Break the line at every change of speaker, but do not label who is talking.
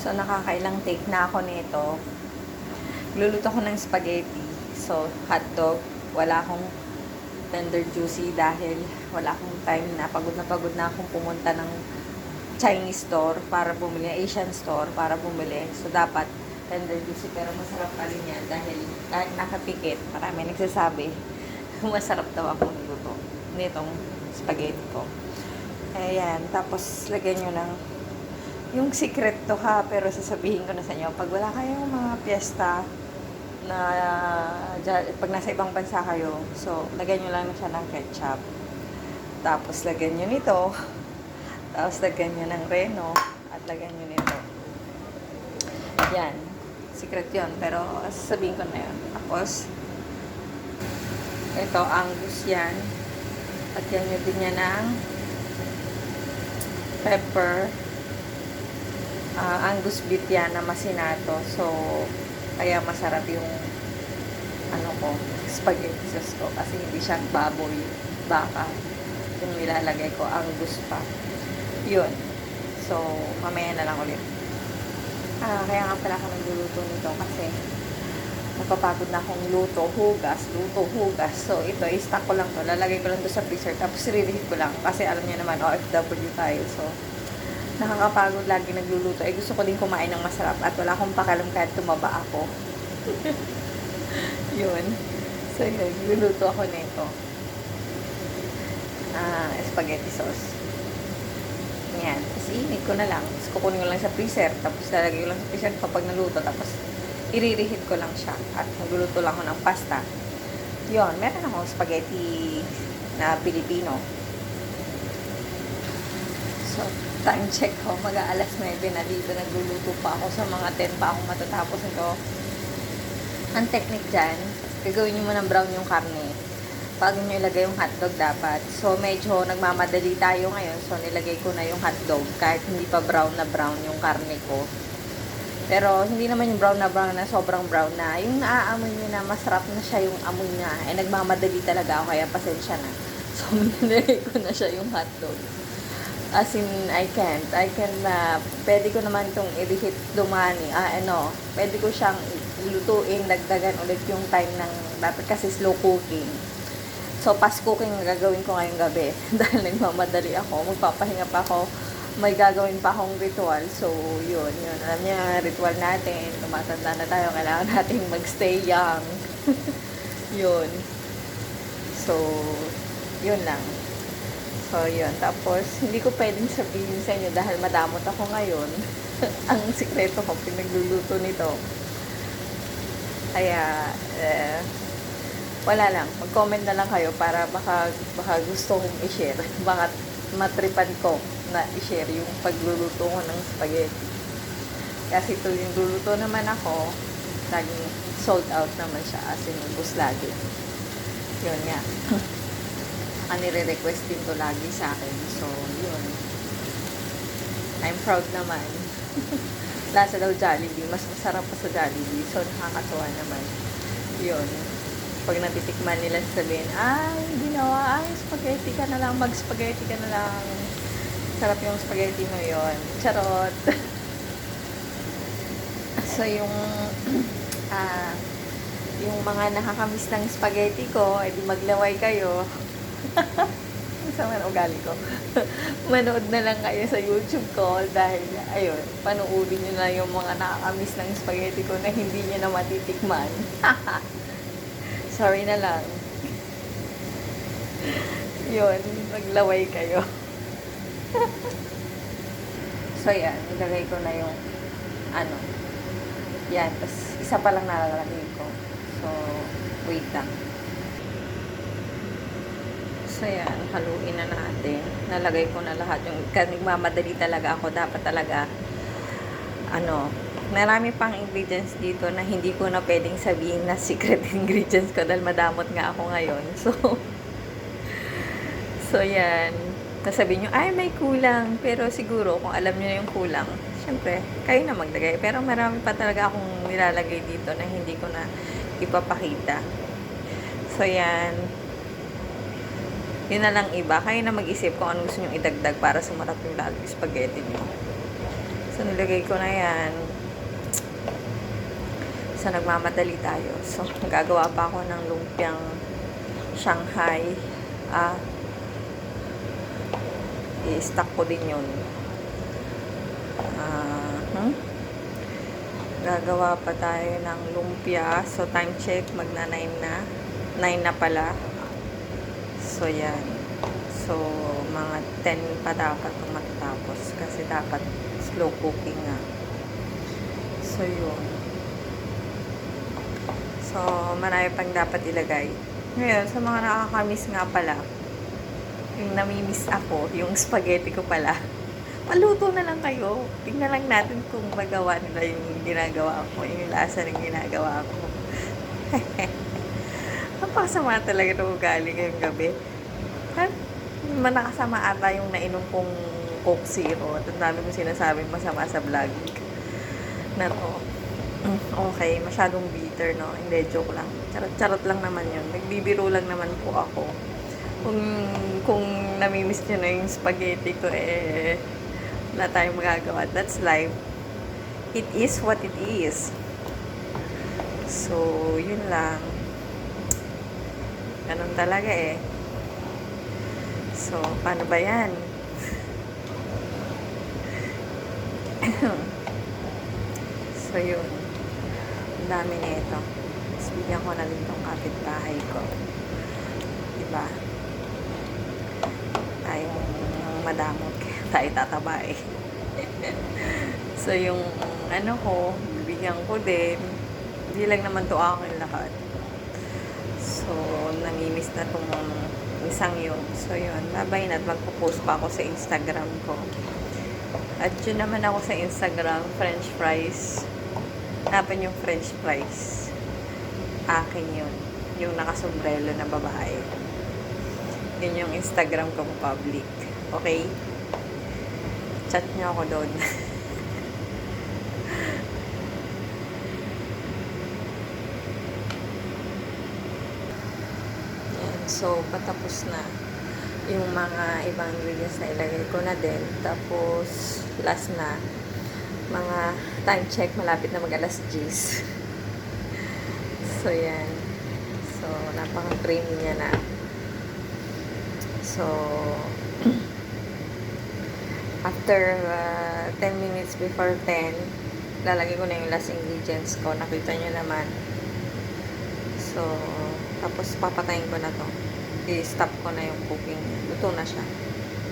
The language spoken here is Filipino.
So, nakakailang take na ako nito. Luluto ko ng spaghetti. So, hotdog. Wala akong tender juicy dahil wala akong time na pagod na akong pumunta ng Chinese store para bumili, Asian store para bumili. So, dapat tender juicy pero masarap pa rin yan dahil kahit nakapikit, marami nagsasabi masarap daw akong luto nitong spaghetti ko. Ayan, tapos lagyan nyo ng yung secret to ha, pero sasabihin ko na sa inyo, pag wala kayong mga piyesta na pag nasa ibang bansa kayo, so lagyan nyo lang siya ng ketchup. Tapos lagyan nyo nito. Tapos lagyan nyo ng reno at lagyan nyo nito. Yan. Secret yun, pero sasabihin ko na yun. Tapos ito, Angus yan. Lagyan nyo din yan ng pepper. Angus beef yan na masinato. So, kaya masarap yung spaghetti sauce ko. Kasi hindi siya baboy, baka. Yung nilalagay ko, Angus pa. Yun. So, mamaya na lang ulit. Kaya nga pala ako nagluluto nito kasi napapagod na akong luto, hugas. So, ito, i-stack ko lang to. Lalagay ko lang to sa freezer. Tapos, i-reheat ko lang. Kasi alam niyo naman, OFW tayo. So, nakakapagod lagi nagluluto. Gusto ko din kumain ng masarap at wala akong pakalam kahit tumaba ako. Yun. So, yun. Luluto ako nito. Spaghetti sauce. Yan. Tapos, iinit ko na lang. Tapos, kukunin ko lang sa freezer. Tapos, lalagay ko lang sa freezer kapag naluto. Tapos, i-reheat ko lang siya. At magluluto lang ako ng pasta. Yun. Meron akong spaghetti na Pilipino. So, time check ko. Mag-aalas 9 na dito. Nagluluto pa ako. Sa mga 10 pa ako matatapos ito. Ang technique dyan, gagawin nyo muna brown yung karne. Bago nyo ilagay yung hotdog dapat. So, medyo nagmamadali tayo ngayon. So, nilagay ko na yung hotdog. Kahit hindi pa brown na brown yung karne ko. Pero, hindi naman yung brown na sobrang brown na. Yung naaamoy nyo na masarap na siya yung amoy niya. Nagmamadali talaga ako. Kaya pasensya na. So, nilagay ko na siya yung hotdog. As in, I can pwede ko naman itong i-reheat dumani. Pwede ko siyang lutuin, dagdagan ulit yung time ng, dapat kasi slow cooking. So, fast cooking gagawin ko ngayong gabi. Dahil nagmamadali ako, magpapahinga pa ako, may gagawin pa akong ritual. So, yun. Alam niyo, ritual natin, tumatanda na tayo, kailangan natin magstay young. Yun. So, yun lang. So, yun. Tapos, hindi ko pwedeng sabihin sa inyo dahil madamot ako ngayon. Ang sikreto ko, pinagluluto nito. Kaya, wala lang. Mag-comment na lang kayo para baka gusto kong i-share. Baka matripan ko na i-share yung pagluluto ko ng spaghetti. Kasi tuwing luluto naman ako, laging sold out naman siya as in ubos lagi. Yun nga. Nire-request din to lagi sa akin. So, yun. I'm proud naman. Lasa daw Jollibee. Mas masarap pa sa Jollibee. So, nakakatuwa naman. Yun. Pag natitikman nila, sabihin, ginawa, spaghetti ka na lang. Mag-spaghetti ka na lang. Sarap yung spaghetti mo yun. Charot. So, yung mga nakakamiss ng spaghetti ko, edi maglaway kayo. Sama na ugali ko. Manood na lang kayo sa YouTube ko dahil, ayun, panuulin nyo na yung mga nakakamiss ng spaghetti ko na hindi nyo na matitikman. Sorry na lang. Yun, maglaway kayo. So, yan, nilagay ko na yung yan, tapos isa pa lang nalalagay ko. So, wait lang. So, yan, haluin na natin. Nalagay ko na lahat. Nagmamadali talaga ako. Dapat talaga, marami pang ingredients dito na hindi ko na pwedeng sabihin na secret ingredients ko dahil madamot nga ako ngayon. So, yan. Nasabihin nyo, may kulang. Pero siguro, kung alam nyo na yung kulang, syempre, kayo na maglagay. Pero marami pa talaga akong nilalagay dito na hindi ko na ipapakita. So, yan. Yun na lang iba. Kayo na mag-isip kung ano gusto nyo idagdag para sumarap yung lalo yung spaghetti nyo. So, nilagay ko na yan. So, nagmamadali tayo. So, gagawa pa ako ng lumpiang Shanghai. I-stack ko din yun. Gagawa pa tayo ng lumpia. So, time check. Magna 9 na. 9 na pala. So, yan. So, mga 10 pa dapat matatapos. Kasi dapat slow cooking nga. So, yun. So, marami pang dapat ilagay. Ngayon, sa mga nakakamiss nga pala, yung namimiss ako, yung spaghetti ko pala, paluto na lang kayo. Tingnan lang natin kung magawa nila yung ginagawa ko, yung lasa ng ginagawa ko. Napakasama talaga ng ugali ngayong gabi. Nakasama ata yung nainom kong Coke Zero. At ang dami kong sinasabing masama sa vlog na to. Okay, masyadong bitter, no? Hindi, joke lang. Charot lang naman yun. Nagbibiro lang naman po ako. Kung namimiss nyo na yung spaghetti ko, wala tayong magagawa. That's life. It is what it is. So, yun lang. Ganun talaga So, paano ba yan? So, yun. Ang dami nito. Tapos, bigyan ko na din tong kapitbahay ko. Diba? Tayong madamot. Kaya tayo tataba So, yung ano ko, bibigyan ko din. Hindi lang naman to akin lahat. So, namimiss na tong isang yun. So, yun. Babay na at magpo-post pa ako sa Instagram ko. At yun naman ako sa Instagram, French fries. Hanapin yung French fries. Akin yun. Yung nakasombrelo na babae. Yun yung Instagram ko public. Okay? Chat nyo ako doon. So, patapos na yung mga ibang ingredients na ilagay ko na din. Tapos, last na, mga time check, malapit na mag-alas 10. So, yan. So, napaka-creamy niya na. So, after 10 minutes before 10, lalagay ko na yung last ingredients ko. Nakita nyo naman. So, tapos papatayin ko na to. I-stop ko na yung cooking. Luto na siya.